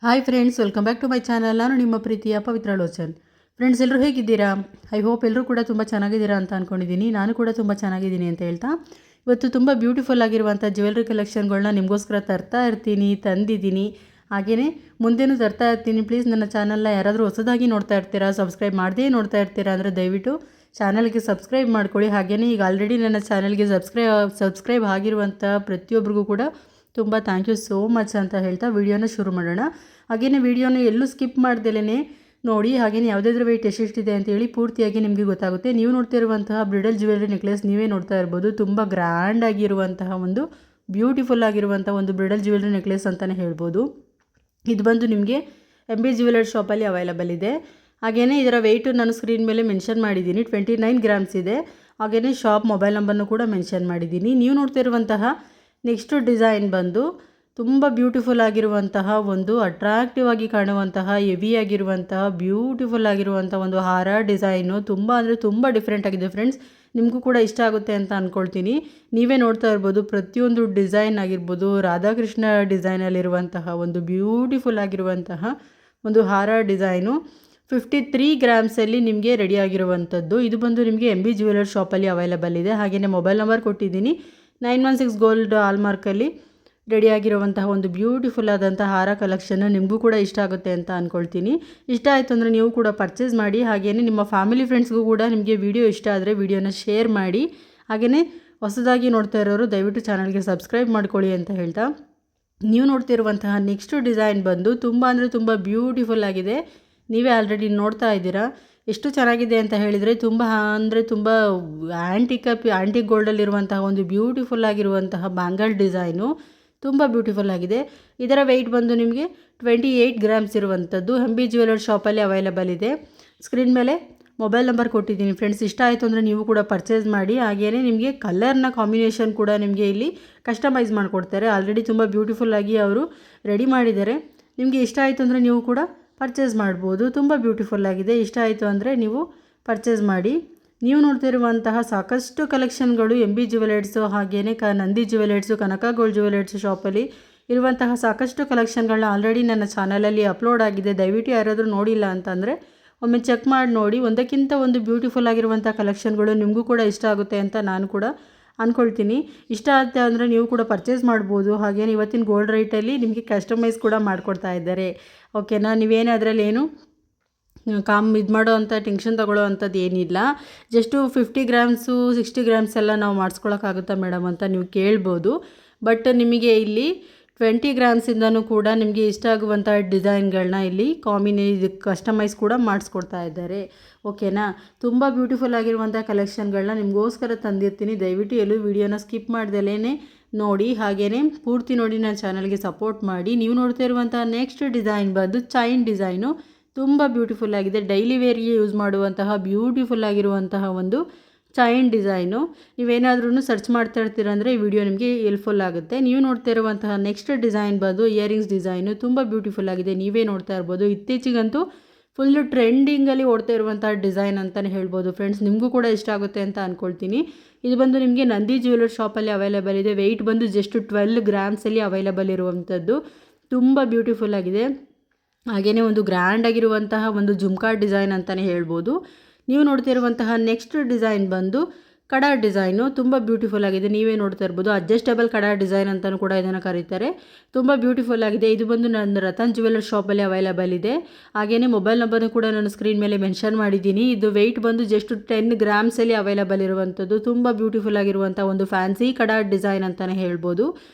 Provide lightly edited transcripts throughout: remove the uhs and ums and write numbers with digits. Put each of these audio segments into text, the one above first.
Hi friends, welcome back to my channel. ನಾನು ನಿಮ್ಮ ಪ್ರೀತಿಯ ಪವಿತ್ರ ಲೋಚನ್. ಫ್ರೆಂಡ್ಸ್, ಎಲ್ಲರೂ ಹೇಗಿದ್ದೀರಾ? ಐ ಹೋಪ್ ಎಲ್ಲರೂ ಕೂಡ ತುಂಬ ಚೆನ್ನಾಗಿದ್ದೀರಾ ಅಂತ ಅಂದ್ಕೊಂಡಿದ್ದೀನಿ. ನಾನು ಕೂಡ ತುಂಬ ಚೆನ್ನಾಗಿದ್ದೀನಿ ಅಂತ ಹೇಳ್ತಾ, ಇವತ್ತು ತುಂಬ ಬ್ಯೂಟಿಫುಲ್ ಆಗಿರುವಂಥ ಜ್ಯುವೆಲ್ರಿ ಕಲೆಕ್ಷನ್ಗಳನ್ನ ನಿಮಗೋಸ್ಕರ ತರ್ತಾ ಇರ್ತೀನಿ, ತಂದಿದ್ದೀನಿ. ಹಾಗೆಯೇ ಮುಂದೆನೂ ತರ್ತಾ ಇರ್ತೀನಿ. ಪ್ಲೀಸ್ ನನ್ನ ಚಾನಲ್ನ ಯಾರಾದರೂ ಹೊಸದಾಗಿ ನೋಡ್ತಾ ಇರ್ತೀರಾ, ಸಬ್ಸ್ಕ್ರೈಬ್ ಮಾಡದೇ ನೋಡ್ತಾ ಇರ್ತೀರಾ ಅಂದರೆ ದಯವಿಟ್ಟು ಚಾನಲ್ಗೆ ಸಬ್ಸ್ಕ್ರೈಬ್ ಮಾಡ್ಕೊಳ್ಳಿ. ಹಾಗೆಯೇ ಈಗ ಆಲ್ರೆಡಿ ನನ್ನ ಚಾನಲ್ಗೆ ಸಬ್ಸ್ಕ್ರೈಬ್ ಆಗಿರುವಂಥ ಪ್ರತಿಯೊಬ್ಬರಿಗೂ ಕೂಡ ತುಂಬ ಥ್ಯಾಂಕ್ ಯು ಸೋ ಮಚ್ ಅಂತ ಹೇಳ್ತಾ ವಿಡಿಯೋನ ಶುರು ಮಾಡೋಣ. ಹಾಗೆಯೇ ವಿಡಿಯೋನ ಎಲ್ಲೂ ಸ್ಕಿಪ್ ಮಾಡ್ದಲೇ ನೋಡಿ. ಹಾಗೆಯೇ ಯಾವುದಾದ್ರೂ ವೆಯ್ಟ್ ಎಷ್ಟೆಷ್ಟಿದೆ ಅಂತೇಳಿ ಪೂರ್ತಿಯಾಗಿ ನಿಮಗೆ ಗೊತ್ತಾಗುತ್ತೆ. ನೀವು ನೋಡ್ತಿರುವಂತಹ ಬ್ರಿಡಲ್ ಜ್ಯುವೆಲ್ರಿ ನೆಕ್ಲೆಸ್ ನೀವೇ ನೋಡ್ತಾ ಇರ್ಬೋದು. ತುಂಬ ಗ್ರ್ಯಾಂಡ್ ಆಗಿರುವಂತಹ ಒಂದು ಬ್ಯೂಟಿಫುಲ್ ಆಗಿರುವಂಥ ಒಂದು ಬ್ರಿಡಲ್ ಜ್ಯುವೆಲ್ರಿ ನೆಕ್ಲೆಸ್ ಅಂತಲೇ ಹೇಳ್ಬೋದು. ಇದು ಬಂದು ನಿಮಗೆ MB ಜ್ಯುವೆಲರ್ಸ್ ಶಾಪಲ್ಲಿ ಅವೈಲಬಲ್ ಇದೆ. ಹಾಗೆಯೇ ಇದರ ವೆಯ್ಟು ನಾನು ಸ್ಕ್ರೀನ್ ಮೇಲೆ ಮೆನ್ಷನ್ ಮಾಡಿದ್ದೀನಿ, 29 ಗ್ರಾಮ್ಸ್ ಇದೆ. ಹಾಗೆಯೇ ಶಾಪ್ ಮೊಬೈಲ್ ನಂಬರ್ನು ಕೂಡ ಮೆನ್ಷನ್ ಮಾಡಿದ್ದೀನಿ. ನೀವು ನೋಡ್ತಿರುವಂತಹ ನೆಕ್ಸ್ಟ್ ಡಿಸೈನ್ ಬಂದು ತುಂಬ ಬ್ಯೂಟಿಫುಲ್ ಆಗಿರುವಂತಹ ಒಂದು ಅಟ್ರಾಕ್ಟಿವ್ ಆಗಿ ಕಾಣುವಂತಹ ಹೆವಿ ಆಗಿರುವಂತಹ ಬ್ಯೂಟಿಫುಲ್ ಆಗಿರುವಂಥ ಒಂದು ಹಾರ ಡಿಸೈನು ತುಂಬ ಅಂದರೆ ತುಂಬ ಡಿಫ್ರೆಂಟ್ ಆಗಿದೆ ಫ್ರೆಂಡ್ಸ್. ನಿಮಗೂ ಕೂಡ ಇಷ್ಟ ಆಗುತ್ತೆ ಅಂತ ಅಂದ್ಕೊಳ್ತೀನಿ. ನೀವೇ ನೋಡ್ತಾ ಇರ್ಬೋದು, ಪ್ರತಿಯೊಂದು ಡಿಸೈನ್ ಆಗಿರ್ಬೋದು ರಾಧಾಕೃಷ್ಣ ಡಿಸೈನಲ್ಲಿರುವಂತಹ ಒಂದು ಬ್ಯೂಟಿಫುಲ್ ಆಗಿರುವಂತಹ ಒಂದು ಹಾರ ಡಿಸೈನು 53 ಗ್ರಾಮ್ಸಲ್ಲಿ ನಿಮಗೆ ರೆಡಿ ಆಗಿರುವಂಥದ್ದು. ಇದು ಬಂದು ನಿಮಗೆ MB ಜ್ಯುವೆಲರ್ಸ್ ಶಾಪಲ್ಲಿ ಅವೈಲಬಲ್ ಇದೆ. ಹಾಗೆಯೇ ಮೊಬೈಲ್ ನಂಬರ್ ಕೊಟ್ಟಿದ್ದೀನಿ. 916 ಗೋಲ್ಡ್ ಹಾಲ್ಮಾರ್ಕಲ್ಲಿ ರೆಡಿಯಾಗಿರುವಂತಹ ಒಂದು ಬ್ಯೂಟಿಫುಲ್ ಆದಂಥ ಹಾರ ಕಲೆಕ್ಷನ್ನು ನಿಮಗೂ ಕೂಡ ಇಷ್ಟ ಆಗುತ್ತೆ ಅಂತ ಅಂದ್ಕೊಳ್ತೀನಿ. ಇಷ್ಟ ಆಯಿತು ಅಂದರೆ ನೀವು ಕೂಡ ಪರ್ಚೇಸ್ ಮಾಡಿ. ಹಾಗೆಯೇ ನಿಮ್ಮ ಫ್ಯಾಮಿಲಿ ಫ್ರೆಂಡ್ಸ್ಗೂ ಕೂಡ ನಿಮಗೆ ವಿಡಿಯೋ ಇಷ್ಟ ಆದರೆ ವಿಡಿಯೋನ ಶೇರ್ ಮಾಡಿ. ಹಾಗೆಯೇ ಹೊಸದಾಗಿ ನೋಡ್ತಾ ಇರೋರು ದಯವಿಟ್ಟು ಚಾನಲ್ಗೆ ಸಬ್ಸ್ಕ್ರೈಬ್ ಮಾಡ್ಕೊಳ್ಳಿ ಅಂತ ಹೇಳ್ತಾ, ನೀವು ನೋಡ್ತಿರುವಂತಹ ನೆಕ್ಸ್ಟ್ ಡಿಸೈನ್ ಬಂದು ತುಂಬ ಅಂದರೆ ತುಂಬ ಬ್ಯೂಟಿಫುಲ್ ಆಗಿದೆ. ನೀವೇ ಆಲ್ರೆಡಿ ನೋಡ್ತಾ ಇದ್ದೀರಾ ಎಷ್ಟು ಚೆನ್ನಾಗಿದೆ ಅಂತ ಹೇಳಿದರೆ, ತುಂಬ ಅಂದರೆ ತುಂಬ ಆ್ಯಂಟಿಕ್ ಗೋಲ್ಡಲ್ಲಿರುವಂತಹ ಒಂದು ಬ್ಯೂಟಿಫುಲ್ ಆಗಿರುವಂತಹ ಬ್ಯಾಂಗಲ್ ಡಿಸೈನು ತುಂಬ ಬ್ಯೂಟಿಫುಲ್ ಆಗಿದೆ. ಇದರ ವೆಯ್ಟ್ ಬಂದು ನಿಮಗೆ 28 ಗ್ರಾಮ್ಸ್ ಇರುವಂಥದ್ದು MB ಜ್ಯುವೆಲರ್ಸ್ ಶಾಪಲ್ಲಿ ಅವೈಲಬಲ್ ಇದೆ. ಸ್ಕ್ರೀನ್ ಮೇಲೆ ಮೊಬೈಲ್ ನಂಬರ್ ಕೊಟ್ಟಿದ್ದೀನಿ ಫ್ರೆಂಡ್ಸ್. ಇಷ್ಟ ಆಯಿತು ಅಂದರೆ ನೀವು ಕೂಡ ಪರ್ಚೇಸ್ ಮಾಡಿ. ಹಾಗೆಯೇ ನಿಮಗೆ ಕಲರ್ನ ಕಾಂಬಿನೇಷನ್ ಕೂಡ ನಿಮಗೆ ಇಲ್ಲಿ ಕಸ್ಟಮೈಸ್ ಮಾಡಿಕೊಡ್ತಾರೆ. ಆಲ್ರೆಡಿ ತುಂಬ ಬ್ಯೂಟಿಫುಲ್ಲಾಗಿ ಅವರು ರೆಡಿ ಮಾಡಿದ್ದಾರೆ. ನಿಮಗೆ ಇಷ್ಟ ಆಯಿತು ಅಂದರೆ ನೀವು ಕೂಡ ಪರ್ಚೇಸ್ ಮಾಡ್ಬೋದು. ತುಂಬ ಬ್ಯೂಟಿಫುಲ್ಲಾಗಿದೆ. ಇಷ್ಟ ಆಯಿತು ಅಂದರೆ ನೀವು ಪರ್ಚೇಸ್ ಮಾಡಿ. ನೀವು ನೋಡ್ತಿರುವಂತಹ ಸಾಕಷ್ಟು ಕಲೆಕ್ಷನ್ಗಳು MB ಜ್ಯುವೆಲರ್ಸು ಹಾಗೆಯೇ ನಂದಿ ಜ್ಯುವೆಲರ್ಸು, ಕನಕ ಗೋಲ್ಡ್ ಜ್ಯುವೆಲರ್ಸು ಶಾಪಲ್ಲಿ ಇರುವಂತಹ ಸಾಕಷ್ಟು ಕಲೆಕ್ಷನ್ಗಳನ್ನ ಆಲ್ರೆಡಿ ನನ್ನ ಚಾನಲಲ್ಲಿ ಅಪ್ಲೋಡ್ ಆಗಿದೆ. ದಯವಿಟ್ಟು ಯಾರಾದರೂ ನೋಡಿಲ್ಲ ಅಂತಂದರೆ ಒಮ್ಮೆ ಚೆಕ್ ಮಾಡಿ ನೋಡಿ. ಒಂದಕ್ಕಿಂತ ಒಂದು ಬ್ಯೂಟಿಫುಲ್ ಆಗಿರುವಂಥ ಕಲೆಕ್ಷನ್ಗಳು ನಿಮಗೂ ಕೂಡ ಇಷ್ಟ ಆಗುತ್ತೆ ಅಂತ ನಾನು ಕೂಡ ಅಂದ್ಕೊಳ್ತೀನಿ. ಇಷ್ಟ ಆಗುತ್ತೆ ಅಂದರೆ ನೀವು ಕೂಡ ಪರ್ಚೇಸ್ ಮಾಡ್ಬೋದು. ಹಾಗೆಯೇ ಇವತ್ತಿನ ಗೋಲ್ಡ್ ರೇಟಲ್ಲಿ ನಿಮಗೆ ಕಸ್ಟಮೈಸ್ ಕೂಡ ಮಾಡಿಕೊಡ್ತಾ ಇದ್ದಾರೆ. ಓಕೆನಾ? ನೀವೇನು ಅದರಲ್ಲಿ ಏನು ಇದು ಮಾಡೋ ಅಂಥ ಟೆನ್ಷನ್ ತೊಗೊಳ್ಳೋ ಅಂಥದ್ದು ಏನಿಲ್ಲ. ಜಸ್ಟು 50 ಗ್ರಾಮ್ಸು 60 ಗ್ರಾಮ್ಸ್ ಎಲ್ಲ ನಾವು ಮಾಡಿಸ್ಕೊಳಕ್ಕಾಗುತ್ತಾ ಮೇಡಮ್ ಅಂತ ನೀವು ಕೇಳ್ಬೋದು. ಬಟ್ ನಿಮಗೆ ಇಲ್ಲಿ 20 ಗ್ರಾಮ್ಸಿಂದನೂ ಕೂಡ ನಿಮಗೆ ಇಷ್ಟ ಆಗುವಂಥ ಡಿಸೈನ್ಗಳನ್ನ ಇಲ್ಲಿ ಕಸ್ಟಮೈಸ್ ಕೂಡ ಮಾಡಿಸ್ಕೊಡ್ತಾ ಇದ್ದಾರೆ. ಓಕೆನಾ? ತುಂಬ ಬ್ಯೂಟಿಫುಲ್ ಆಗಿರುವಂಥ ಕಲೆಕ್ಷನ್ಗಳನ್ನ ನಿಮಗೋಸ್ಕರ ತಂದಿರ್ತೀನಿ. ದಯವಿಟ್ಟು ಎಲ್ಲೂ ವಿಡಿಯೋನ ಸ್ಕಿಪ್ ಮಾಡ್ದಲೇ ನೋಡಿ. ಹಾಗೆಯೇ ಪೂರ್ತಿ ನೋಡಿ ನನ್ನ ಚಾನಲ್ಗೆ ಸಪೋರ್ಟ್ ಮಾಡಿ. ನೀವು ನೋಡ್ತಾ ಇರುವಂಥ ನೆಕ್ಸ್ಟ್ ಡಿಸೈನ್ ಬಂದು ಚೈನ್ ಡಿಸೈನು ತುಂಬ ಬ್ಯೂಟಿಫುಲ್ ಆಗಿದೆ. ಡೈಲಿ ವೇರ್ಗೆ ಯೂಸ್ ಮಾಡುವಂತಹ ಬ್ಯೂಟಿಫುಲ್ ಆಗಿರುವಂತಹ ಒಂದು ಚೈನ್ ಡಿಸೈನು. ನೀವೇನಾದ್ರೂ ಸರ್ಚ್ ಮಾಡ್ತಾ ಇರ್ತೀರಂದರೆ ಈ ವಿಡಿಯೋ ನಿಮಗೆ ಹೆಲ್ಪ್ಫುಲ್ ಆಗುತ್ತೆ. ನೀವು ನೋಡ್ತಾ ಇರುವಂತಹ ನೆಕ್ಸ್ಟ್ ಡಿಸೈನ್ ಬಂದು ಇಯರಿಂಗ್ಸ್ ಡಿಸೈನು ತುಂಬ ಬ್ಯೂಟಿಫುಲ್ ಆಗಿದೆ. ನೀವೇ ನೋಡ್ತಾ ಇರ್ಬೋದು. ಇತ್ತೀಚೆಗಂತೂ ಫುಲ್ಲು ಟ್ರೆಂಡಿಂಗಲ್ಲಿ ಓಡ್ತಾ ಇರುವಂಥ ಡಿಸೈನ್ ಅಂತಲೇ ಹೇಳ್ಬೋದು ಫ್ರೆಂಡ್ಸ್. ನಿಮಗೂ ಕೂಡ ಇಷ್ಟ ಆಗುತ್ತೆ ಅಂತ ಅಂದ್ಕೊಳ್ತೀನಿ. ಇದು ಬಂದು ನಿಮಗೆ ನಂದಿ ಜ್ಯುವೆಲರ್ಸ್ ಶಾಪಲ್ಲಿ ಅವೈಲೇಬಲ್ ಇದೆ. ವೆಯ್ಟ್ ಬಂದು ಜಸ್ಟ್ 12 ಗ್ರಾಮ್ಸಲ್ಲಿ ಅವೈಲೇಬಲ್ ಇರುವಂಥದ್ದು. ತುಂಬ ಬ್ಯೂಟಿಫುಲ್ ಆಗಿದೆ. ಹಾಗೆಯೇ ಒಂದು ಗ್ರ್ಯಾಂಡ್ ಆಗಿರುವಂತಹ ಒಂದು ಜುಮ್ಕಾ ಡಿಸೈನ್ ಅಂತಲೇ ಹೇಳ್ಬೋದು. ನೀವು ನೋಡ್ತಿರುವಂತಹ ನೆಕ್ಸ್ಟ್ ಡಿಸೈನ್ ಬಂದು ಕಡಾ ಡಿಸೈನು ತುಂಬ ಬ್ಯೂಟಿಫುಲ್ ಆಗಿದೆ. ನೀವೇ ನೋಡ್ತಾ ಇರ್ಬೋದು. ಅಡ್ಜಸ್ಟಬಲ್ ಕಡಾ ಡಿಸೈನ್ ಅಂತಲೂ ಕೂಡ ಇದನ್ನು ಕರೀತಾರೆ. ತುಂಬ ಬ್ಯೂಟಿಫುಲ್ ಆಗಿದೆ. ಇದು ಬಂದು ನನ್ನ ರತನ್ ಜ್ಯುವೆಲರ್ಸ್ ಶಾಪಲ್ಲಿ ಅವೈಲೇಬಲ್ ಇದೆ. ಹಾಗೆಯೇ ಮೊಬೈಲ್ ನಂಬರ್ನು ಕೂಡ ನಾನು ಸ್ಕ್ರೀನ್ ಮೇಲೆ ಮೆನ್ಷನ್ ಮಾಡಿದ್ದೀನಿ. ಇದು ವೆಯ್ಟ್ ಬಂದು ಜಸ್ಟ್ 10 ಗ್ರಾಮ್ಸಲ್ಲಿ ಅವೈಲೇಬಲ್ ಇರುವಂಥದ್ದು. ತುಂಬ ಬ್ಯೂಟಿಫುಲ್ ಆಗಿರುವಂಥ ಒಂದು ಫ್ಯಾನ್ಸಿ ಕಡಾ ಡಿಸೈನ್ ಅಂತಲೇ ಹೇಳ್ಬೋದು.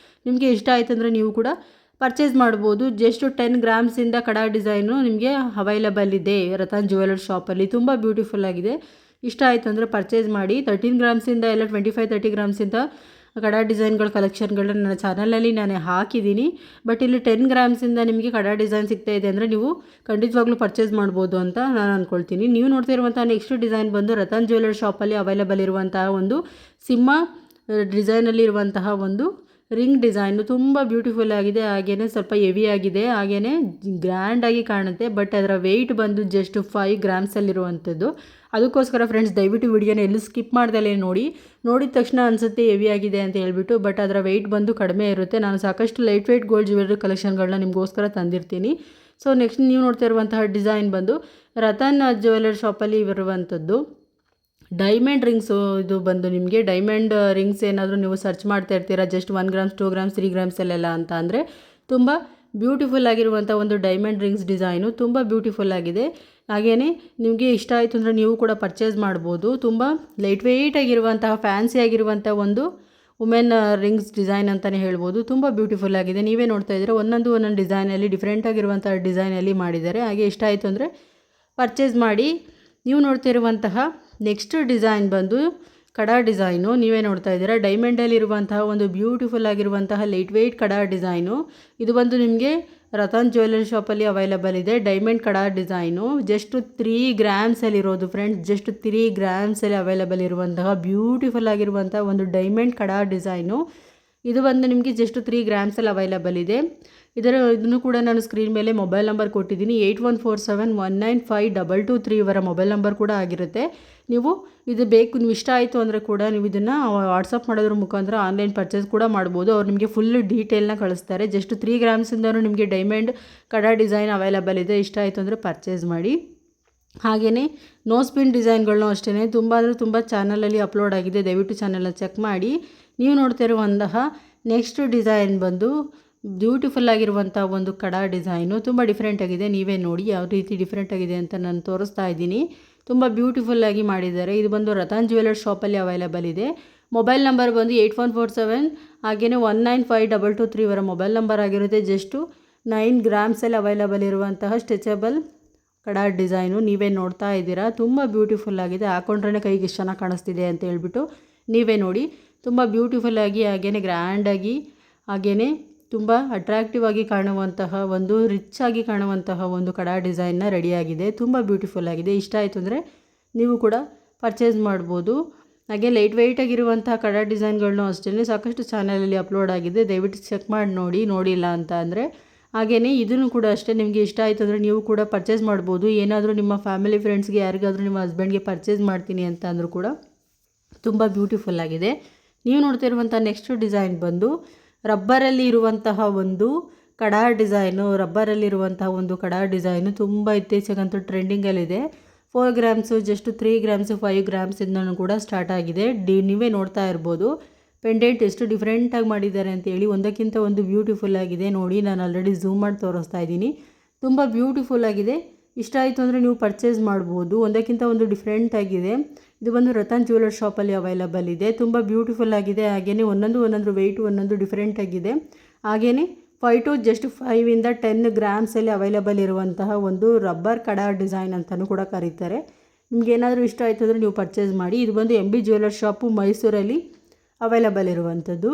ನಿಮಗೆ ಇಷ್ಟ ಆಯ್ತು ಅಂದರೆ ನೀವು ಕೂಡ ಪರ್ಚೇಸ್ ಮಾಡ್ಬೋದು. ಜಸ್ಟ್ 10 ಗ್ರಾಮ್ಸಿಂದ ಕಡಾ ಡಿಸೈನು ನಿಮಗೆ ಅವೈಲೇಬಲ್ ಇದೆ ರತನ್ ಜ್ಯುವೆಲರ್ಸ್ ಶಾಪಲ್ಲಿ. ತುಂಬ ಬ್ಯೂಟಿಫುಲ್ ಆಗಿದೆ. ಇಷ್ಟ ಆಯಿತು ಅಂದರೆ ಪರ್ಚೇಸ್ ಮಾಡಿ. 13 ಗ್ರಾಮ್ಸಿಂದ ಎಲ್ಲ 25-30 ಗ್ರಾಮ್ಸಿಂದ ಕಡಾ ಡಿಸೈನ್ಗಳ ಕಲೆಕ್ಷನ್ಗಳನ್ನ ನನ್ನ ಚಾನಲಲ್ಲಿ ನಾನು ಹಾಕಿದ್ದೀನಿ. ಬಟ್ ಇಲ್ಲಿ 10 ಗ್ರಾಮ್ಸಿಂದ ನಿಮಗೆ ಕಡಾ ಡಿಸೈನ್ ಸಿಗ್ತಾ ಇದೆ ಅಂದರೆ ನೀವು ಖಂಡಿತವಾಗ್ಲೂ ಪರ್ಚೇಸ್ ಮಾಡ್ಬೋದು ಅಂತ ನಾನು ಅಂದ್ಕೊಳ್ತೀನಿ. ನೀವು ನೋಡ್ತಾ ಇರುವಂಥ ನೆಕ್ಸ್ಟ್ ಡಿಸೈನ್ ಬಂದು ರತನ್ ಜ್ಯುವೆಲರ್ಸ್ ಶಾಪಲ್ಲಿ ಅವೈಲೇಬಲ್ ಇರುವಂತಹ ಒಂದು ಸಿಂಹ ಡಿಸೈನಲ್ಲಿ ಇರುವಂತಹ ಒಂದು ರಿಂಗ್ ಡಿಸೈನು ತುಂಬ ಬ್ಯೂಟಿಫುಲ್ ಆಗಿದೆ. ಹಾಗೆಯೇ ಸ್ವಲ್ಪ ಹೆವಿ ಆಗಿದೆ. ಹಾಗೆಯೇ ಗ್ರ್ಯಾಂಡಾಗಿ ಕಾಣುತ್ತೆ. ಬಟ್ ಅದರ ವೆಯ್ಟ್ ಬಂದು ಜಸ್ಟ್ 5 ಗ್ರಾಮ್ಸಲ್ಲಿರುವಂಥದ್ದು. ಅದಕ್ಕೋಸ್ಕರ ಫ್ರೆಂಡ್ಸ್ ದಯವಿಟ್ಟು ವಿಡಿಯೋನ ಎಲ್ಲೂ ಸ್ಕಿಪ್ ಮಾಡ್ದಲೇ ನೋಡಿದ ತಕ್ಷಣ ಅನಿಸುತ್ತೆ ಹೆವಿ ಆಗಿದೆ ಅಂತ ಹೇಳ್ಬಿಟ್ಟು, ಬಟ್ ಅದರ ವೆಯ್ಟ್ ಬಂದು ಕಡಿಮೆ ಇರುತ್ತೆ. ನಾನು ಸಾಕಷ್ಟು ಲೈಟ್ ವೆಯ್ಟ್ ಗೋಲ್ಡ್ ಜ್ಯುವೆಲ್ರಿ ಕಲೆಕ್ಷನ್ಗಳನ್ನ ನಿಮಗೋಸ್ಕರ ತಂದಿರ್ತೀನಿ. ಸೊ ನೆಕ್ಸ್ಟ್ ನೀವು ನೋಡ್ತಾ ಇರುವಂತಹ ಡಿಸೈನ್ ಬಂದು ರತನ್ ಜ್ಯುವೆಲರಿ ಶಾಪಲ್ಲಿ ಇರುವಂಥದ್ದು ಡೈಮಂಡ್ ರಿಂಗ್ಸು. ಇದು ಬಂದು ನಿಮಗೆ ಡೈಮಂಡ್ ರಿಂಗ್ಸ್ ಏನಾದರೂ ನೀವು ಸರ್ಚ್ ಮಾಡ್ತಾ ಇರ್ತೀರಾ ಜಸ್ಟ್ 1 ಗ್ರಾಮ್ಸ್ 2 ಗ್ರಾಮ್ಸ್ 3 ಗ್ರಾಮ್ಸಲ್ಲೆಲ್ಲ ಅಂತ ಅಂದರೆ, ತುಂಬ ಬ್ಯೂಟಿಫುಲ್ ಆಗಿರುವಂಥ ಒಂದು ಡೈಮಂಡ್ ರಿಂಗ್ಸ್ ಡಿಸೈನು ತುಂಬ ಬ್ಯೂಟಿಫುಲ್ ಆಗಿದೆ. ಹಾಗೆಯೇ ನಿಮಗೆ ಇಷ್ಟ ಆಯಿತು ಅಂದರೆ ನೀವು ಕೂಡ ಪರ್ಚೇಸ್ ಮಾಡ್ಬೋದು. ತುಂಬ ಲೈಟ್ ವೆಯ್ಟ್ ಆಗಿರುವಂತಹ ಫ್ಯಾನ್ಸಿ ಆಗಿರುವಂಥ ಒಂದು ವುಮೆನ್ ರಿಂಗ್ಸ್ ಡಿಸೈನ್ ಅಂತಲೇ ಹೇಳ್ಬೋದು. ತುಂಬ ಬ್ಯೂಟಿಫುಲ್ ಆಗಿದೆ. ನೀವೇ ನೋಡ್ತಾ ಇದ್ದೀರಾ ಒಂದೊಂದು ಡಿಸೈನಲ್ಲಿ ಡಿಫ್ರೆಂಟ್ ಆಗಿರುವಂಥ ಡಿಸೈನಲ್ಲಿ ಮಾಡಿದ್ದಾರೆ. ಹಾಗೆ ಇಷ್ಟ ಆಯಿತು ಅಂದರೆ ಪರ್ಚೇಸ್ ಮಾಡಿ. ನೀವು ನೋಡ್ತಾ ಇರುವಂತಹ ನೆಕ್ಸ್ಟ್ ಡಿಸೈನ್ ಬಂದು ಕಡಾ ಡಿಸೈನು. ನೀವೇ ನೋಡ್ತಾ ಇದ್ದೀರಾ ಡೈಮಂಡಲ್ಲಿರುವಂತಹ ಒಂದು ಬ್ಯೂಟಿಫುಲ್ ಆಗಿರುವಂತಹ ಲೈಟ್ ವೆಯ್ಟ್ ಕಡಾ ಡಿಸೈನು. ಇದು ಬಂದು ನಿಮಗೆ ರತನ್ ಜ್ಯುವೆಲರಿ ಶಾಪಲ್ಲಿ ಅವೈಲಬಲ್ ಇದೆ. ಡೈಮಂಡ್ ಕಡಾ ಡಿಸೈನು ಜಸ್ಟ್ 3 ಗ್ರಾಮ್ಸಲ್ಲಿ ಇರೋದು ಫ್ರೆಂಡ್ಸ್. ಜಸ್ಟ್ 3 ಗ್ರಾಮ್ಸಲ್ಲಿ ಅವೈಲಬಲ್ ಇರುವಂತಹ ಬ್ಯೂಟಿಫುಲ್ ಆಗಿರುವಂಥ ಒಂದು ಡೈಮಂಡ್ ಕಡಾ ಡಿಸೈನು. ಇದು ಬಂದು ನಿಮಗೆ ಜಸ್ಟ್ 3 ಗ್ರಾಮ್ಸಲ್ಲಿ ಅವೈಲಬಲ್ ಇದೆ. ಇದನ್ನು ಕೂಡ ನಾನು ಸ್ಕ್ರೀನ್ ಮೇಲೆ ಮೊಬೈಲ್ ನಂಬರ್ ಕೊಟ್ಟಿದ್ದೀನಿ. 8147195223 ಇವರ ಮೊಬೈಲ್ ನಂಬರ್ ಕೂಡ ಆಗಿರುತ್ತೆ. ನೀವು ಇದು ಬೇಕು, ನೀವು ಇಷ್ಟ ಆಯಿತು ಅಂದರೆ ಕೂಡ ನೀವು ಇದನ್ನು ವಾಟ್ಸಪ್ ಮಾಡೋದ್ರ ಮುಖಾಂತರ ಆನ್ಲೈನ್ ಪರ್ಚೇಸ್ ಕೂಡ ಮಾಡ್ಬೋದು. ಅವ್ರು ನಿಮಗೆ ಫುಲ್ ಡೀಟೇಲ್ನ ಕಳಿಸ್ತಾರೆ. ಜಸ್ಟ್ 3 ಗ್ರಾಮ್ಸಿಂದನೂ ನಿಮಗೆ ಡೈಮಂಡ್ ಕಡಾ ಡಿಸೈನ್ ಅವೈಲಬಲ್ ಇದೆ. ಇಷ್ಟ ಆಯಿತು ಅಂದರೆ ಪರ್ಚೇಸ್ ಮಾಡಿ. ಹಾಗೆಯೇ ನೋ ಸ್ಪಿನ್ ಡಿಸೈನ್ಗಳನ್ನೂ ಅಷ್ಟೇ ತುಂಬ ಅಂದರೆ ತುಂಬ ಚಾನಲಲ್ಲಿ ಅಪ್ಲೋಡ್ ಆಗಿದೆ. ದಯವಿಟ್ಟು ಚಾನಲ್ನ ಚೆಕ್ ಮಾಡಿ. ನೀವು ನೋಡ್ತಾ ಇರುವಂತಹ ನೆಕ್ಸ್ಟ್ ಡಿಸೈನ್ ಬಂದು ಬ್ಯೂಟಿಫುಲ್ ಆಗಿರುವಂಥ ಒಂದು ಕಡಾ ಡಿಸೈನು. ತುಂಬ ಡಿಫ್ರೆಂಟ್ ಆಗಿದೆ. ನೀವೇ ನೋಡಿ ಯಾವ ರೀತಿ ಡಿಫ್ರೆಂಟ್ ಆಗಿದೆ ಅಂತ ನಾನು ತೋರಿಸ್ತಾ ಇದ್ದೀನಿ. ತುಂಬ ಬ್ಯೂಟಿಫುಲ್ಲಾಗಿ ಮಾಡಿದ್ದಾರೆ. ಇದು ಬಂದು ರತನ್ ಜ್ಯುವೆಲರ್ಸ್ ಶಾಪಲ್ಲಿ ಅವೈಲಬಲ್ ಇದೆ. ಮೊಬೈಲ್ ನಂಬರ್ ಬಂದು 8147 ಹಾಗೆಯೇ 195223 ಇವರ ಮೊಬೈಲ್ ನಂಬರ್ ಆಗಿರುತ್ತೆ. ಜಸ್ಟು 9 ಗ್ರಾಮ್ಸಲ್ಲಿ ಅವೈಲಬಲ್ ಇರುವಂತಹ ಸ್ಟ್ರೆಚಬಲ್ ಕಡಾ ಡಿಸೈನು. ನೀವೇ ನೋಡ್ತಾ ಇದ್ದೀರಾ ತುಂಬ ಬ್ಯೂಟಿಫುಲ್ ಆಗಿದೆ. ಹಾಕೊಂಡ್ರೆ ಕೈಗೆ ಎಷ್ಟು ಚೆನ್ನಾಗಿ ಕಾಣಿಸ್ತಿದೆ ಅಂತ ಹೇಳ್ಬಿಟ್ಟು ನೀವೇ ನೋಡಿ. ತುಂಬ ಬ್ಯೂಟಿಫುಲ್ಲಾಗಿ ಹಾಗೆಯೇ ಗ್ರ್ಯಾಂಡಾಗಿ ಹಾಗೆಯೇ ತುಂಬ ಅಟ್ರಾಕ್ಟಿವ್ ಆಗಿ ಕಾಣುವಂತಹ ಒಂದು ರಿಚ್ ಆಗಿ ಕಾಣುವಂತಹ ಒಂದು ಕಡಾ ಡಿಸೈನ್ನ ರೆಡಿಯಾಗಿದೆ. ತುಂಬ ಬ್ಯೂಟಿಫುಲ್ ಆಗಿದೆ. ಇಷ್ಟ ಆಯಿತು ಅಂದರೆ ನೀವು ಕೂಡ ಪರ್ಚೇಸ್ ಮಾಡ್ಬೋದು. ಹಾಗೆ ಲೈಟ್ ವೆಯ್ಟ್ ಆಗಿರುವಂತಹ ಕಡಾ ಡಿಸೈನ್ಗಳನ್ನೂ ಅಷ್ಟೇ ಸಾಕಷ್ಟು ಚಾನಲಲ್ಲಿ ಅಪ್ಲೋಡ್ ಆಗಿದೆ. ದಯವಿಟ್ಟು ಚೆಕ್ ಮಾಡಿ ನೋಡಿಲ್ಲ ಅಂತ ಅಂದರೆ. ಹಾಗೆಯೇ ಇದನ್ನು ಕೂಡ ಅಷ್ಟೇ ನಿಮಗೆ ಇಷ್ಟ ಆಯಿತು ಅಂದರೆ ನೀವು ಕೂಡ ಪರ್ಚೇಸ್ ಮಾಡ್ಬೋದು. ಏನಾದರೂ ನಿಮ್ಮ ಫ್ಯಾಮಿಲಿ ಫ್ರೆಂಡ್ಸ್ಗೆ ಯಾರಿಗಾದರೂ ನಿಮ್ಮ ಹಸ್ಬೆಂಡ್ಗೆ ಪರ್ಚೇಸ್ ಮಾಡ್ತೀನಿ ಅಂತ ಅಂದರೂ ಕೂಡ ತುಂಬ ಬ್ಯೂಟಿಫುಲ್ ಆಗಿದೆ. ನೀವು ನೋಡ್ತಾ ಇರುವಂಥ ನೆಕ್ಸ್ಟ್ ಡಿಸೈನ್ ಬಂದು ರಬ್ಬರಲ್ಲಿ ಇರುವಂತಹ ಒಂದು ಕಡಾ ಡಿಸೈನು. ರಬ್ಬರಲ್ಲಿರುವಂತಹ ಒಂದು ಕಡಾ ಡಿಸೈನು ತುಂಬ ಇತ್ತೀಚೆಗಂತೂ ಟ್ರೆಂಡಿಂಗಲ್ಲಿದೆ. 4 ಗ್ರಾಮ್ಸು ಜಸ್ಟ್ 3 ಗ್ರಾಮ್ಸು 5 ಗ್ರಾಮ್ಸಿಂದನೂ ಕೂಡ ಸ್ಟಾರ್ಟ್ ಆಗಿದೆ. ನೀವೇ ನೋಡ್ತಾ ಇರ್ಬೋದು ಪೆಂಡೆಂಟ್ ಎಷ್ಟು ಡಿಫ್ರೆಂಟಾಗಿ ಮಾಡಿದ್ದಾರೆ ಅಂತೇಳಿ. ಒಂದಕ್ಕಿಂತ ಒಂದು ಬ್ಯೂಟಿಫುಲ್ ಆಗಿದೆ. ನೋಡಿ ನಾನು ಆಲ್ರೆಡಿ ಝೂಮ್ ಮಾಡಿ ತೋರಿಸ್ತಾ ಇದ್ದೀನಿ. ತುಂಬ ಬ್ಯೂಟಿಫುಲ್ ಆಗಿದೆ. ಇಷ್ಟ ಆಯಿತು ಅಂದರೆ ನೀವು ಪರ್ಚೇಸ್ ಮಾಡ್ಬೋದು. ಒಂದಕ್ಕಿಂತ ಒಂದು ಡಿಫ್ರೆಂಟ್ ಆಗಿದೆ. ಇದು ಬಂದು ರತನ್ ಜ್ಯುವೆಲರ್ಸ್ ಶಾಪಲ್ಲಿ ಅವೈಲಬಲ್ ಇದೆ. ತುಂಬ ಬ್ಯೂಟಿಫುಲ್ ಆಗಿದೆ. ಹಾಗೆಯೇ ಒಂದೊಂದು ವೆಯ್ಟು ಒಂದೊಂದು ಡಿಫ್ರೆಂಟ್ ಆಗಿದೆ. ಹಾಗೆಯೇ 5 to just 5 10 ಗ್ರಾಮ್ಸಲ್ಲಿ ಅವೈಲಬಲ್ ಇರುವಂತಹ ಒಂದು ರಬ್ಬರ್ ಕಡಾ ಡಿಸೈನ್ ಅಂತಲೂ ಕೂಡ ಕರೀತಾರೆ. ನಿಮಗೇನಾದರೂ ಇಷ್ಟ ಆಯಿತು ಅಂದರೆ ನೀವು ಪರ್ಚೇಸ್ ಮಾಡಿ. ಇದು ಬಂದು MB ಜ್ಯುವೆಲರ್ಸ್ ಶಾಪು ಮೈಸೂರಲ್ಲಿ ಅವೈಲಬಲ್ ಇರುವಂಥದ್ದು.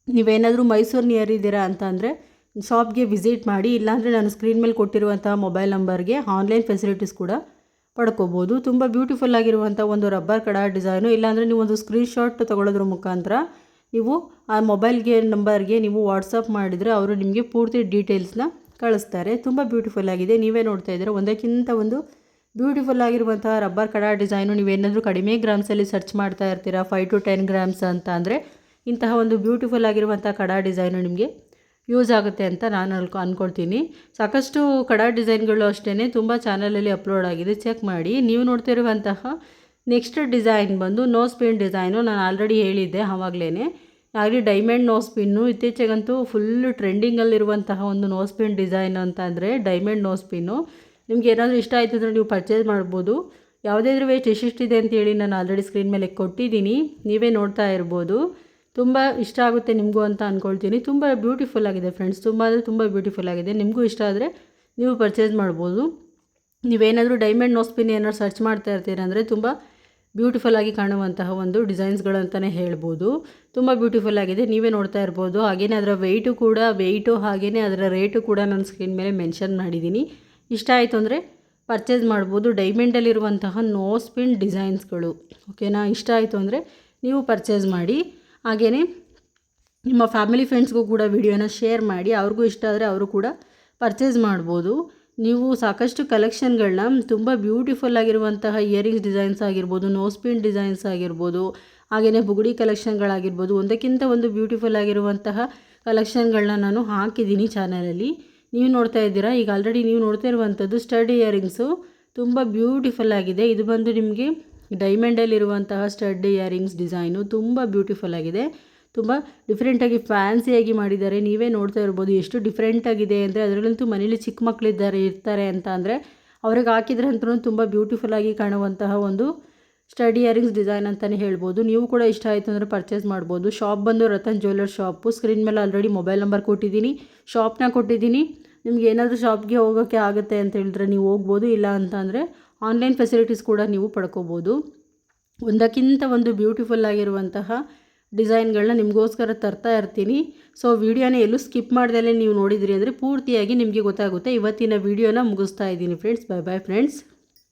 ನೀವೇನಾದರೂ ಮೈಸೂರು ನಿಯರ್ ಇದ್ದೀರಾ ಅಂತ ಅಂದರೆ ಶಾಪ್ಗೆ ವಿಸಿಟ್ ಮಾಡಿ. ಇಲ್ಲಾಂದರೆ ನಾನು ಸ್ಕ್ರೀನ್ ಮೇಲೆ ಕೊಟ್ಟಿರುವಂತಹ ಮೊಬೈಲ್ ನಂಬರ್ಗೆ ಆನ್ಲೈನ್ ಫೆಸಿಲಿಟೀಸ್ ಕೂಡ ಪಡ್ಕೋಬೋದು. ತುಂಬ ಬ್ಯೂಟಿಫುಲ್ ಆಗಿರುವಂಥ ಒಂದು ರಬ್ಬರ್ ಕಡಾ ಡಿಸೈನು. ಇಲ್ಲಾಂದರೆ ನೀವು ಒಂದು ಸ್ಕ್ರೀನ್ಶಾಟ್ ತೊಗೊಳ್ಳೋದ್ರ ಮುಖಾಂತರ ನೀವು ಆ ಮೊಬೈಲ್ಗೆ ನಂಬರ್ಗೆ ನೀವು ವಾಟ್ಸಪ್ ಮಾಡಿದರೆ ಅವರು ನಿಮಗೆ ಪೂರ್ತಿ ಡೀಟೇಲ್ಸ್ನ ಕಳಿಸ್ತಾರೆ. ತುಂಬ ಬ್ಯೂಟಿಫುಲ್ ಆಗಿದೆ. ನೀವೇ ನೋಡ್ತಾ ಇದ್ದೀರಾ ಒಂದಕ್ಕಿಂತ ಒಂದು ಬ್ಯೂಟಿಫುಲ್ ಆಗಿರುವಂತಹ ರಬ್ಬರ್ ಕಡಾ ಡಿಸೈನು. ನೀವೇನಾದರೂ ಕಡಿಮೆ ಗ್ರಾಮ್ಸಲ್ಲಿ ಸರ್ಚ್ ಮಾಡ್ತಾ ಇರ್ತೀರಾ 5 to 10 ಗ್ರಾಮ್ಸ್ ಅಂತ ಅಂದರೆ ಇಂತಹ ಒಂದು ಬ್ಯೂಟಿಫುಲ್ ಆಗಿರುವಂಥ ಕಡಾ ಡಿಸೈನು ನಿಮಗೆ ಯೂಸ್ ಆಗುತ್ತೆ ಅಂತ ನಾನು ಅಂದ್ಕೊಳ್ತೀನಿ. ಸಾಕಷ್ಟು ಕಡಾ ಡಿಸೈನ್ಗಳು ಅಷ್ಟೇ ತುಂಬ ಚಾನಲಲ್ಲಿ ಅಪ್ಲೋಡ್ ಆಗಿದೆ. ಚೆಕ್ ಮಾಡಿ. ನೀವು ನೋಡ್ತಿರುವಂತಹ ನೆಕ್ಸ್ಟ್ ಡಿಸೈನ್ ಬಂದು ನೋ ಸ್ಪಿನ್ ಡಿಸೈನು. ನಾನು ಆಲ್ರೆಡಿ ಹೇಳಿದ್ದೆ ಆವಾಗಲೇ. ಹಾಗೆ ಡೈಮಂಡ್ ನೋ ಸ್ಪಿನ್ನು ಇತ್ತೀಚೆಗಂತೂ ಫುಲ್ಲು ಟ್ರೆಂಡಿಂಗಲ್ಲಿರುವಂತಹ ಒಂದು ನೋ ಸ್ಪಿನ್ ಡಿಸೈನ್ ಅಂತ ಅಂದರೆ ಡೈಮಂಡ್ ನೋ ಸ್ಪಿನ್ನು. ನಿಮ್ಗೆ ಏನಾದರೂ ಇಷ್ಟ ಆಯಿತು ಅಂದರೆ ನೀವು ಪರ್ಚೇಸ್ ಮಾಡ್ಬೋದು. ಯಾವುದಾದ್ರೂ ವೇಟ್ ಎಷ್ಟಿದೆ ಅಂತೇಳಿ ನಾನು ಆಲ್ರೆಡಿ ಸ್ಕ್ರೀನ್ ಮೇಲೆ ಕೊಟ್ಟಿದ್ದೀನಿ. ನೀವೇ ನೋಡ್ತಾ ಇರ್ಬೋದು. ತುಂಬ ಇಷ್ಟ ಆಗುತ್ತೆ ನಿಮಗೂ ಅಂತ ಅಂದ್ಕೊಳ್ತೀನಿ. ತುಂಬ ಬ್ಯೂಟಿಫುಲ್ ಆಗಿದೆ ಫ್ರೆಂಡ್ಸ್. ತುಂಬ ಅಂದರೆ ತುಂಬ ಬ್ಯೂಟಿಫುಲ್ ಆಗಿದೆ. ನಿಮಗೂ ಇಷ್ಟ ಆದರೆ ನೀವು ಪರ್ಚೇಸ್ ಮಾಡ್ಬೋದು. ನೀವೇನಾದರೂ ಡೈಮಂಡ್ ನೋ ಸ್ಪಿನ್ ಏನಾದ್ರು ಸರ್ಚ್ ಮಾಡ್ತಾ ಇರ್ತೀರ ಅಂದರೆ ತುಂಬ ಬ್ಯೂಟಿಫುಲ್ ಆಗಿ ಕಾಣುವಂತಹ ಒಂದು ಡಿಸೈನ್ಸ್ಗಳು ಅಂತಲೇ ಹೇಳ್ಬೋದು. ತುಂಬ ಬ್ಯೂಟಿಫುಲ್ ಆಗಿದೆ. ನೀವೇ ನೋಡ್ತಾ ಇರ್ಬೋದು. ಹಾಗೆಯೇ ಅದರ ವೆಯ್ಟು ಹಾಗೆಯೇ ಅದರ ರೇಟು ಕೂಡ ನಾನು ಸ್ಕ್ರೀನ್ ಮೇಲೆ ಮೆನ್ಷನ್ ಮಾಡಿದ್ದೀನಿ. ಇಷ್ಟ ಆಯಿತು ಅಂದರೆ ಪರ್ಚೇಸ್ ಮಾಡ್ಬೋದು. ಡೈಮಂಡಲ್ಲಿರುವಂತಹ ನೋ ಸ್ಪಿನ್ ಡಿಸೈನ್ಸ್ಗಳು ಓಕೆನಾ. ಇಷ್ಟ ಆಯಿತು ಅಂದರೆ ನೀವು ಪರ್ಚೇಸ್ ಮಾಡಿ. ಹಾಗೆಯೇ ನಿಮ್ಮ ಫ್ಯಾಮಿಲಿ ಫ್ರೆಂಡ್ಸ್ಗೂ ಕೂಡ ವಿಡಿಯೋನ ಶೇರ್ ಮಾಡಿ. ಅವ್ರಿಗೂ ಇಷ್ಟ ಆದರೆ ಅವರು ಕೂಡ ಪರ್ಚೇಸ್ ಮಾಡ್ಬೋದು. ನೀವು ಸಾಕಷ್ಟು ಕಲೆಕ್ಷನ್ಗಳನ್ನ ತುಂಬ ಬ್ಯೂಟಿಫುಲ್ ಆಗಿರುವಂತಹ ಇಯರಿಂಗ್ಸ್ ಡಿಸೈನ್ಸ್ ಆಗಿರ್ಬೋದು, ನೋಸ್ ಪಿನ್ ಡಿಸೈನ್ಸ್ ಆಗಿರ್ಬೋದು, ಹಾಗೆಯೇ ಬುಗುಡಿ ಕಲೆಕ್ಷನ್ಗಳಾಗಿರ್ಬೋದು, ಒಂದಕ್ಕಿಂತ ಒಂದು ಬ್ಯೂಟಿಫುಲ್ ಆಗಿರುವಂತಹ ಕಲೆಕ್ಷನ್ಗಳನ್ನ ನಾನು ಹಾಕಿದ್ದೀನಿ ಚಾನಲಲ್ಲಿ. ನೀವು ನೋಡ್ತಾ ಇದ್ದೀರಾ. ಈಗ ಆಲ್ರೆಡಿ ನೀವು ನೋಡ್ತಾ ಇರುವಂಥದ್ದು ಸ್ಟಡ್ ಇಯರಿಂಗ್ಸು ತುಂಬ ಬ್ಯೂಟಿಫುಲ್ ಆಗಿದೆ. ಇದು ಬಂದು ನಿಮಗೆ ಡೈಮಂಡಲ್ಲಿರುವಂತಹ ಸ್ಟಡ್ ಇಯರಿಂಗ್ಸ್ ಡಿಸೈನು ತುಂಬ ಬ್ಯೂಟಿಫುಲ್ ಆಗಿದೆ. ತುಂಬ ಡಿಫ್ರೆಂಟಾಗಿ ಫ್ಯಾನ್ಸಿಯಾಗಿ ಮಾಡಿದ್ದಾರೆ. ನೀವೇ ನೋಡ್ತಾ ಇರ್ಬೋದು ಎಷ್ಟು ಡಿಫ್ರೆಂಟಾಗಿದೆ ಅಂದರೆ. ಅದರಲ್ಲಂತೂ ಮನೇಲಿ ಚಿಕ್ಕ ಮಕ್ಕಳಿದ್ದಾರೆ ಇರ್ತಾರೆ ಅಂತ ಅಂದರೆ ಅವ್ರಿಗೆ ಹಾಕಿದ್ರೆ ಅಂತೂ ತುಂಬ ಬ್ಯೂಟಿಫುಲ್ಲಾಗಿ ಕಾಣುವಂತಹ ಒಂದು ಸ್ಟಡ್ ಇಯರಿಂಗ್ಸ್ ಡಿಸೈನ್ ಅಂತಲೇ ಹೇಳ್ಬೋದು. ನೀವು ಕೂಡ ಇಷ್ಟ ಆಯಿತು ಅಂದರೆ ಪರ್ಚೇಸ್ ಮಾಡ್ಬೋದು. ಶಾಪ್ ಬಂದು ರತನ್ ಜ್ಯುವೆಲ್ಲರ್ಸ್ ಶಾಪು. ಸ್ಕ್ರೀನ್ ಮೇಲೆ ಆಲ್ರೆಡಿ ಮೊಬೈಲ್ ನಂಬರ್ ಕೊಟ್ಟಿದ್ದೀನಿ, ಶಾಪ್ನ ಕೊಟ್ಟಿದ್ದೀನಿ. ನಿಮ್ಗೆ ಏನಾದರೂ ಶಾಪ್ಗೆ ಹೋಗೋಕ್ಕೆ ಆಗುತ್ತೆ ಅಂತ ಹೇಳಿದ್ರೆ ನೀವು ಹೋಗ್ಬೋದು. ಇಲ್ಲ ಅಂತ ಅಂದರೆ ಆನ್ಲೈನ್ ಫೆಸಿಲಿಟೀಸ್ ಕೂಡ ನೀವು ಪಡ್ಕೋಬೋದು. ಒಂದಕ್ಕಿಂತ ಒಂದು ಬ್ಯೂಟಿಫುಲ್ ಆಗಿರುವಂತಹ ಡಿಸೈನ್ಗಳನ್ನ ನಿಮಗೋಸ್ಕರ ತರ್ತಾ ಇರ್ತೀನಿ. ಸೊ ವಿಡಿಯೋನ ಎಲ್ಲೂ ಸ್ಕಿಪ್ ಮಾಡ್ದಲೇ ನೀವು ನೋಡಿದ್ರಿ ಅಂದರೆ ಪೂರ್ತಿಯಾಗಿ ನಿಮಗೆ ಗೊತ್ತಾಗುತ್ತೆ. ಇವತ್ತಿನ ವಿಡಿಯೋನ ಮುಗಿಸ್ತಾ ಇದ್ದೀನಿ ಫ್ರೆಂಡ್ಸ್. Bye bye friends.